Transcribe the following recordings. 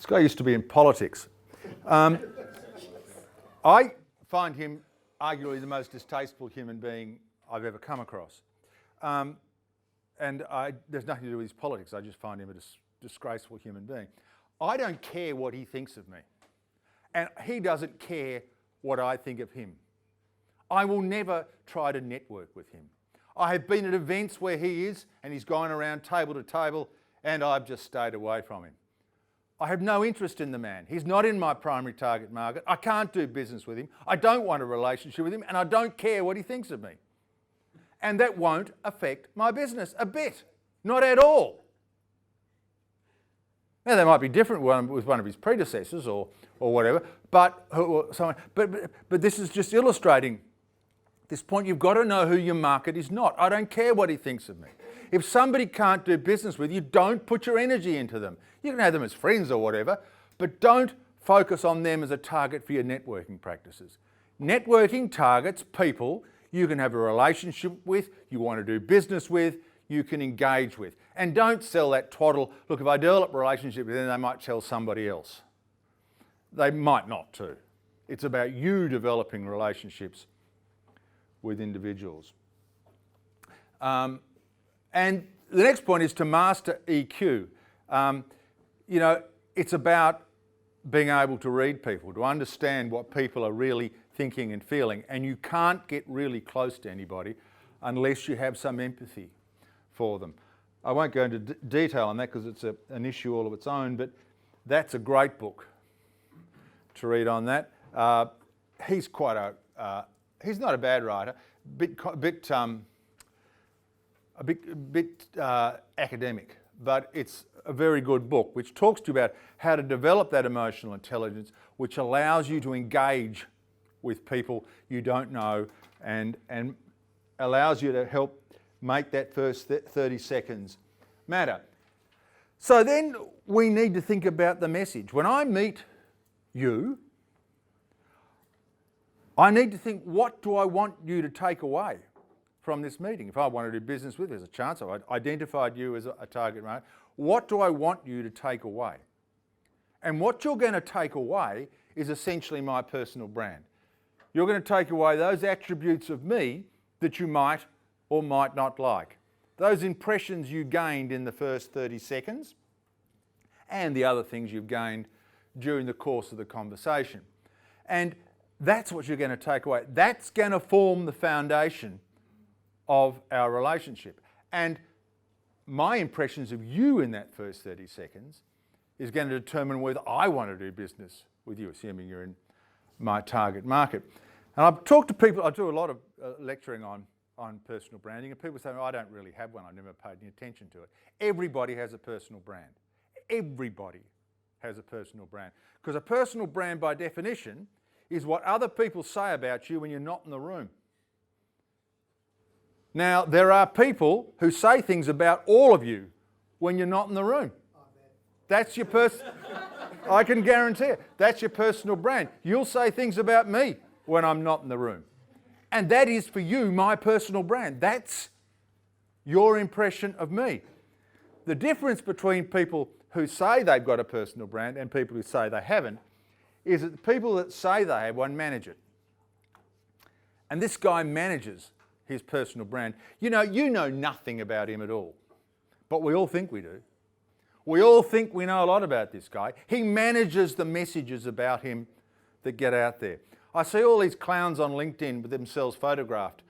This guy used to be in politics. I find him arguably the most distasteful human being I've ever come across. There's nothing to do with his politics. I just find him a disgraceful human being. I don't care what he thinks of me. And he doesn't care what I think of him. I will never try to network with him. I have been at events where he is and he's gone around table to table and I've just stayed away from him. I have no interest in the man. He's not in my primary target market. I can't do business with him. I don't want a relationship with him and I don't care what he thinks of me. And that won't affect my business a bit. Not at all. Now, they might be different with one of his predecessors or whatever, but this is just illustrating this point. You've got to know who your market is not. I don't care what he thinks of me. If somebody can't do business with you, don't put your energy into them. You can have them as friends or whatever, but don't focus on them as a target for your networking practices. Networking targets people you can have a relationship with, you want to do business with, you can engage with. And don't sell that twaddle, look, if I develop a relationship with them, they might tell somebody else. They might not too. It's about you developing relationships with individuals. And the next point is to master EQ. It's about being able to read people, to understand what people are really thinking and feeling. And you can't get really close to anybody unless you have some empathy for them. I won't go into detail on that because it's an issue all of its own, but that's a great book to read on that. He's he's not a bad writer, a bit academic, but it's a very good book which talks to you about how to develop that emotional intelligence which allows you to engage with people you don't know and allows you to help make that first 30 seconds matter. So then we need to think about the message. When I meet you, I need to think, what do I want you to take away from this meeting? If I want to do business with, there's a chance I've identified you as a target market. What do I want you to take away? And what you're going to take away is essentially my personal brand. You're going to take away those attributes of me that you might or might not like. Those impressions you gained in the first 30 seconds and the other things you've gained during the course of the conversation. And that's what you're going to take away. That's going to form the foundation of our relationship. And my impressions of you in that first 30 seconds is going to determine whether I want to do business with you, assuming you're in my target market. And I've talked to people, I do a lot of lecturing on personal branding, and people say, I don't really have one, I've never paid any attention to it. Everybody has a personal brand. Everybody has a personal brand. Because a personal brand, by definition, is what other people say about you when you're not in the room. Now, there are people who say things about all of you when you're not in the room. That's your I can guarantee it. That's your personal brand. You'll say things about me when I'm not in the room. And that is for you, my personal brand. That's your impression of me. The difference between people who say they've got a personal brand and people who say they haven't is that the people that say they have one manage it. And this guy manages his personal brand. You know nothing about him at all, but we all think we do. We all think we know a lot about this guy. He manages the messages about him that get out there. I see all these clowns on LinkedIn with themselves photographed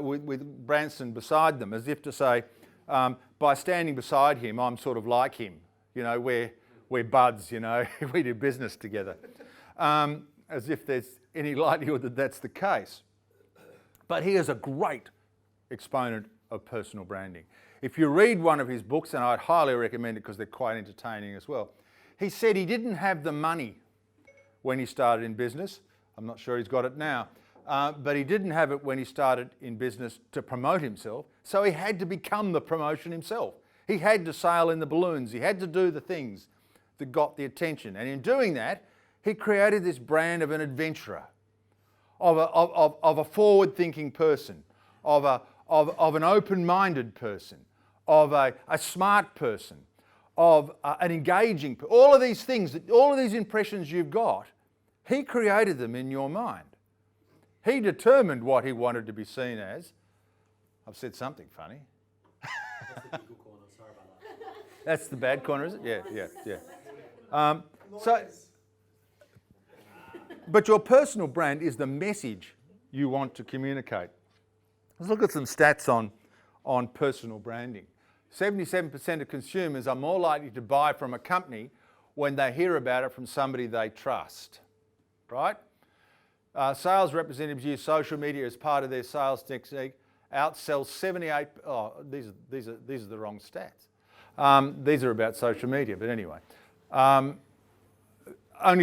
with Branson beside them, as if to say, by standing beside him, I'm sort of like him. We're buds, we do business together. As if there's any likelihood that that's the case. But he is a great exponent of personal branding. If you read one of his books, and I'd highly recommend it because they're quite entertaining as well, he said he didn't have the money when he started in business. I'm not sure he's got it now, but he didn't have it when he started in business to promote himself, so he had to become the promotion himself. He had to sail in the balloons, he had to do the things that got the attention, and in doing that, he created this brand of an adventurer, of a forward-thinking person, of an open-minded person, of a smart person, of an engaging, all of these things, all of these impressions you've got, he created them in your mind. He determined what he wanted to be seen as. I've said something funny. That's the good corner. Sorry about that. That's the bad corner, is it? Yeah. But your personal brand is the message you want to communicate. Let's look at some stats on personal branding. 77% of consumers are more likely to buy from a company when they hear about it from somebody they trust, right? Sales representatives use social media as part of their sales technique, outsell 78, these are the wrong stats. These are about social media, but anyway. Only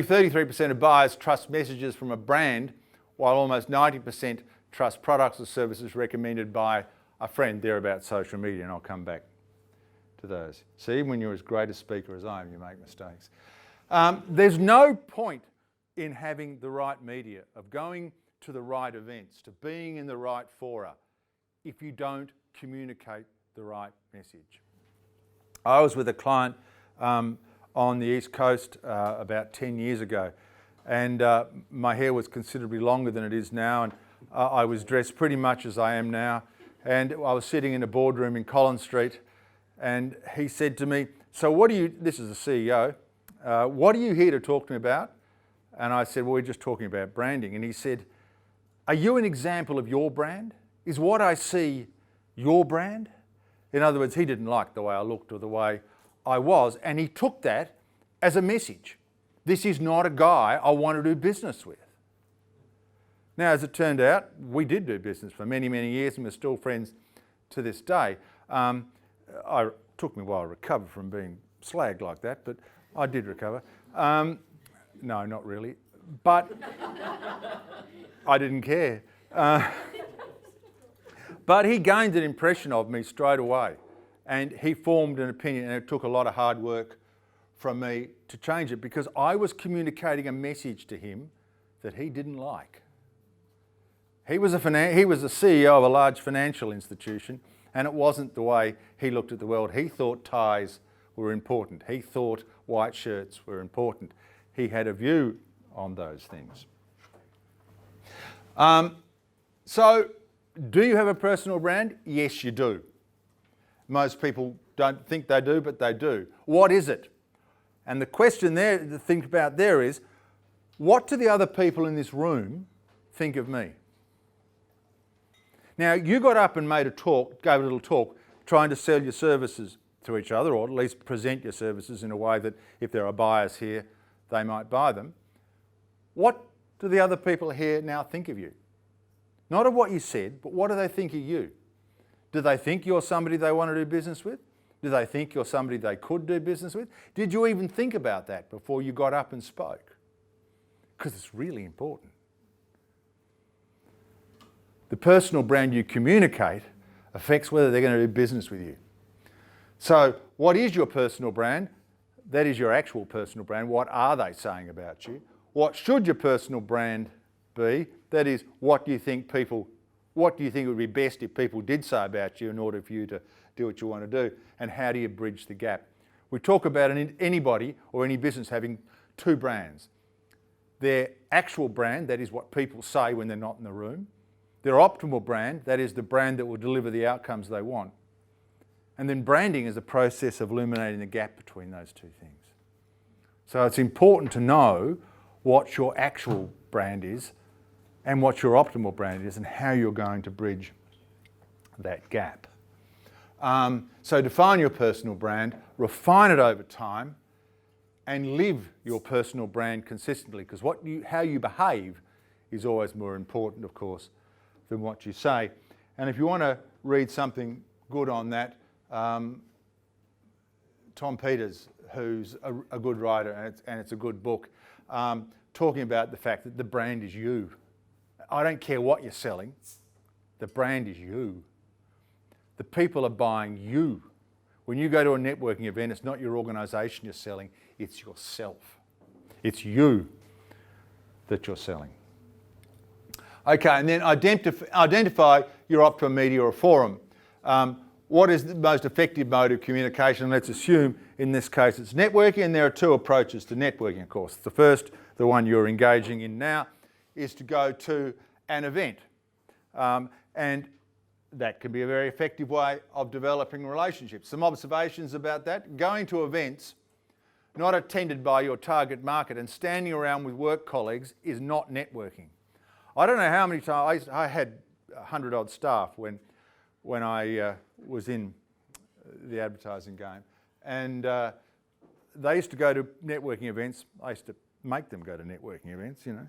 33% of buyers trust messages from a brand, while almost 90% trust products or services recommended by a friend. They're about social media, and I'll come back to those. See, when you're as great a speaker as I am, you make mistakes. There's no point in having the right media, of going to the right events, to being in the right fora, if you don't communicate the right message. I was with a client on the East Coast about 10 years ago, and my hair was considerably longer than it is now, and I was dressed pretty much as I am now, and I was sitting in a boardroom in Collins Street, and he said to me, "So what do you," this is the CEO, "what are you here to talk to me about?" And I said, "Well, we're just talking about branding." And he said, "Are you an example of your brand? Is what I see your brand?" In other words, he didn't like the way I looked or the way I was, and he took that as a message. This is not a guy I want to do business with. Now, as it turned out, we did do business for many, many years, and we're still friends to this day. It took me a while to recover from being slagged like that, but I did recover. No, not really. But I didn't care. But he gained an impression of me straight away, and he formed an opinion, and it took a lot of hard work from me to change it, because I was communicating a message to him that he didn't like. He was a CEO of a large financial institution, and it wasn't the way he looked at the world. He thought ties were important. He thought white shirts were important. He had a view on those things. So, do you have a personal brand? Yes, you do. Most people don't think they do, but they do. What is it? And the question there to think about there is, what do the other people in this room think of me? Now, you got up and made a talk, gave a little talk, trying to sell your services to each other, or at least present your services in a way that if there are buyers here, they might buy them. What do the other people here now think of you? Not of what you said, but what do they think of you? Do they think you're somebody they want to do business with? Do they think you're somebody they could do business with? Did you even think about that before you got up and spoke? Because it's really important. The personal brand you communicate affects whether they're going to do business with you. So, what is your personal brand? That is your actual personal brand. What are they saying about you? What should your personal brand be? That is, what do you think would be best if people did say about you in order for you to do what you want to do? And how do you bridge the gap? We talk about anybody or any business having two brands. Their actual brand, that is what people say when they're not in the room. Their optimal brand, that is the brand that will deliver the outcomes they want. And then branding is the process of illuminating the gap between those two things. So it's important to know what your actual brand is and what your optimal brand is and how you're going to bridge that gap. So define your personal brand, refine it over time, and live your personal brand consistently, because how you behave is always more important, of course, than what you say. And if you want to read something good on that, Tom Peters, who's a good writer, and it's a good book, talking about the fact that the brand is you. I don't care what you're selling, the brand is you. The people are buying you. When you go to a networking event, it's not your organisation you're selling, it's yourself. It's you that you're selling. Okay, and then identify your optimum media or forum. what is the most effective mode of communication? Let's assume in this case it's networking, and there are two approaches to networking, of course. The first, the one you're engaging in now, is to go to an event. And that can be a very effective way of developing relationships. Some observations about that: going to events not attended by your target market and standing around with work colleagues is not networking. I don't know how many times, I had 100-odd staff when I was in the advertising game, and they used to go to networking events. I used to make them go to networking events, you know.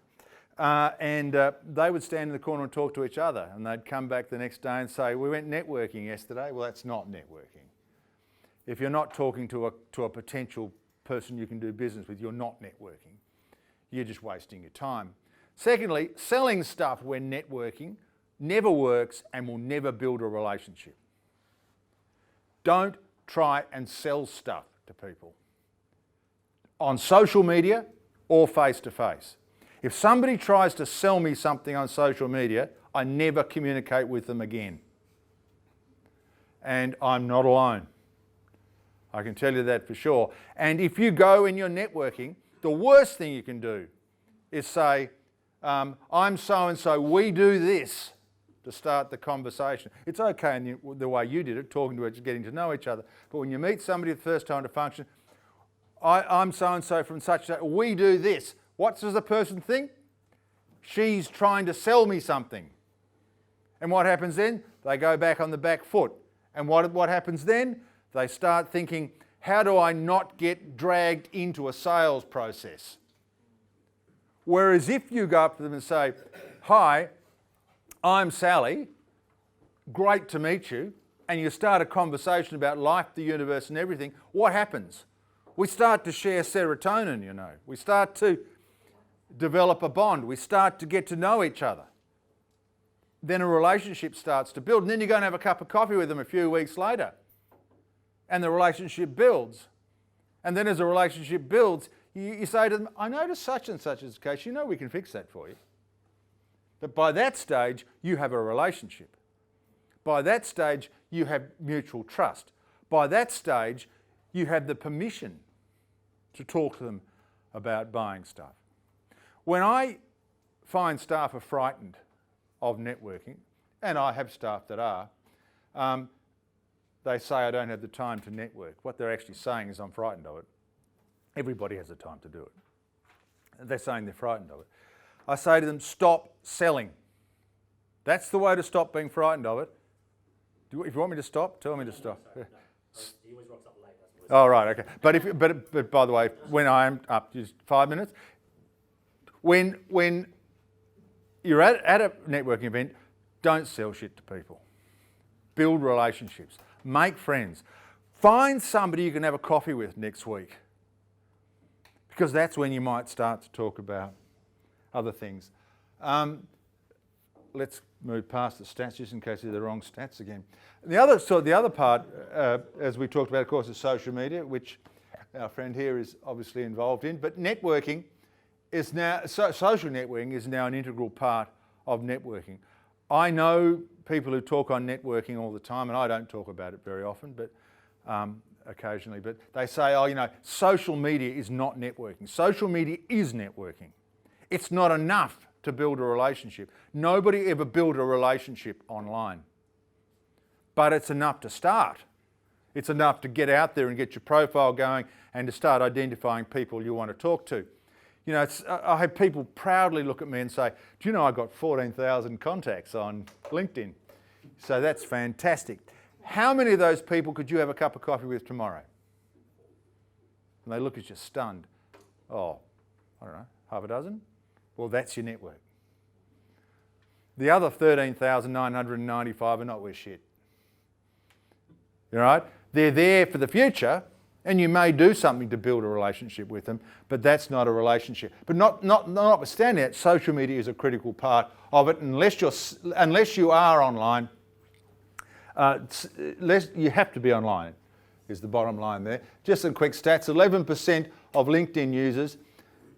And they would stand in the corner and talk to each other, and they'd come back the next day and say, we went networking yesterday. Well, that's not networking. If you're not talking to a potential person you can do business with, you're not networking. You're just wasting your time. Secondly, selling stuff when networking never works and will never build a relationship. Don't try and sell stuff to people on social media or face-to-face. If somebody tries to sell me something on social media, I never communicate with them again. And I'm not alone. I can tell you that for sure. And if you go in your networking, the worst thing you can do is say, I'm so-and-so, we do this, to start the conversation. It's okay in the way you did it, talking to each, getting to know each other. But when you meet somebody the first time to function, I'm so-and-so from such and such, we do this. What does the person think? She's trying to sell me something. And what happens then? They go back on the back foot. And what happens then? They start thinking, how do I not get dragged into a sales process? Whereas if you go up to them and say, hi, I'm Sally, great to meet you, and you start a conversation about life, the universe and everything, what happens? We start to share serotonin, you know. We start to develop a bond. We start to get to know each other. Then a relationship starts to build, and then you go and have a cup of coffee with them a few weeks later, and the relationship builds. And then as the relationship builds, you say to them, I noticed such and such is the case, you know we can fix that for you. But by that stage, you have a relationship. By that stage, you have mutual trust. By that stage, you have the permission to talk to them about buying stuff. When I find staff are frightened of networking, and I have staff that are, they say I don't have the time to network. What they're actually saying is I'm frightened of it. Everybody has the time to do it. They're saying they're frightened of it. I say to them, stop selling. That's the way to stop being frightened of it. If you want me to stop, tell me to stop. He always rocks up late. Oh, right, okay. But by the way, when I'm up, just 5 minutes, when you're at a networking event, don't sell shit to people. Build relationships. Make friends. Find somebody you can have a coffee with next week, because that's when you might start to talk about other things. Let's move past the stats, just in case they're the wrong stats again. The other part, as we talked about, of course, is social media, which our friend here is obviously involved in. But networking is now, social networking is now an integral part of networking. I know people who talk on networking all the time, and I don't talk about it very often, but occasionally. But they say, oh, you know, social media is not networking. Social media is networking. It's not enough to build a relationship. Nobody ever built a relationship online. But it's enough to start. It's enough to get out there and get your profile going and to start identifying people you want to talk to. You know, I have people proudly look at me and say, do you know I've got 14,000 contacts on LinkedIn? So that's fantastic. How many of those people could you have a cup of coffee with tomorrow? And they look at you stunned. Oh, I don't know, half a dozen? Well, that's your network. The other 13,995 are not worth shit. All right? They're there for the future, and you may do something to build a relationship with them, but that's not a relationship. But notwithstanding that, social media is a critical part of it. Unless you are online, you have to be online, is the bottom line there. Just some quick stats: 11% of LinkedIn users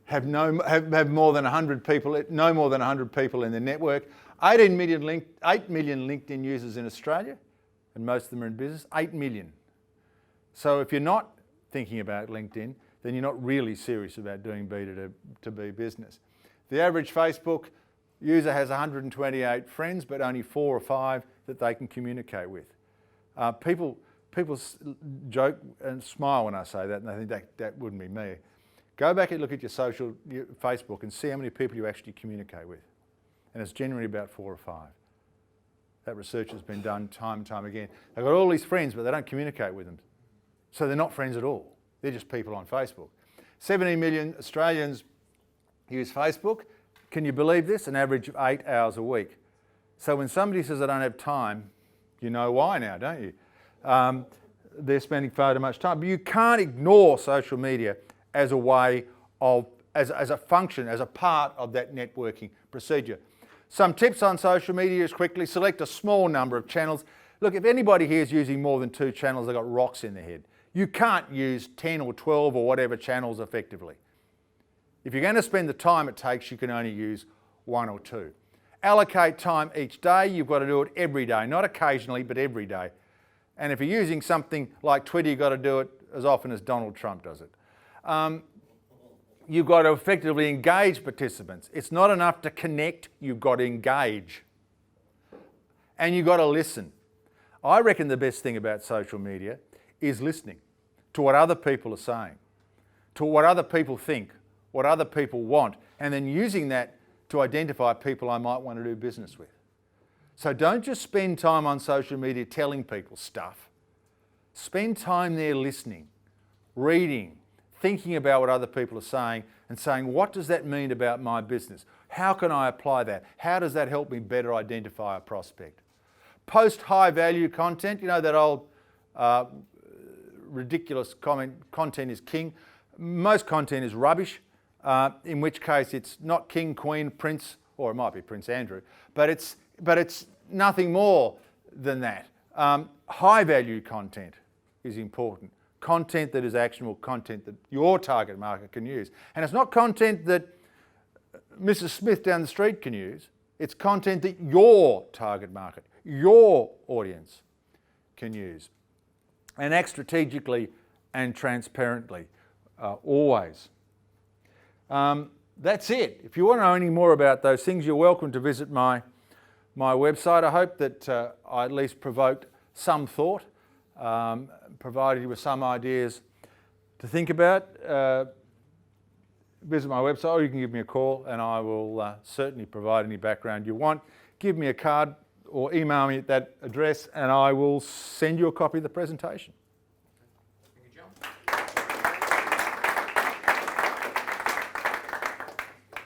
have more than 100 people, no more than 100 people in their network. 8 million LinkedIn users in Australia, and most of them are in business, 8 million. So if you're not thinking about LinkedIn, then you're not really serious about doing B2B business. The average Facebook user has 128 friends, but only 4 or 5 that they can communicate with. People joke and smile when I say that, and they think that wouldn't be me. Go back and look at your Facebook and see how many people you actually communicate with. And it's generally about 4 or 5. That research has been done time and time again. They've got all these friends, but they don't communicate with them. So they're not friends at all. They're just people on Facebook. 17 million Australians use Facebook. Can you believe this? An average of 8 hours a week. So when somebody says, I don't have time, you know why now, don't you? They're spending far too much time. But you can't ignore social media as a way of, as a function, as a part of that networking procedure. Some tips on social media is quickly select a small number of channels. Look, if anybody here is using more than 2 channels, they've got rocks in their head. You can't use 10 or 12 or whatever channels effectively. If you're going to spend the time it takes, you can only use 1 or 2. Allocate time each day. You've got to do it every day, not occasionally, but every day. And if you're using something like Twitter, you've got to do it as often as Donald Trump does it. You've got to effectively engage participants. It's not enough to connect, you've got to engage. And you've got to listen. I reckon the best thing about social media is listening to what other people are saying, to what other people think, what other people want, and then using that to identify people I might want to do business with. So don't just spend time on social media telling people stuff. Spend time there listening, reading, thinking about what other people are saying and saying, what does that mean about my business? How can I apply that? How does that help me better identify a prospect? Post high value content. You know that old ridiculous comment, content is king. Most content is rubbish, in which case it's not king, queen, prince, or it might be Prince Andrew, but it's nothing more than that. High value content is important. Content that is actionable, content that your target market can use. And it's not content that Mrs. Smith down the street can use. It's content that your target market, your audience can use. And act strategically and transparently, always. That's it. If you want to know any more about those things, you're welcome to visit my website. I hope that I at least provoked some thought, provided you with some ideas to think about. Visit my website, or you can give me a call and I will certainly provide any background you want. Give me a card or email me at that address and I will send you a copy of the presentation.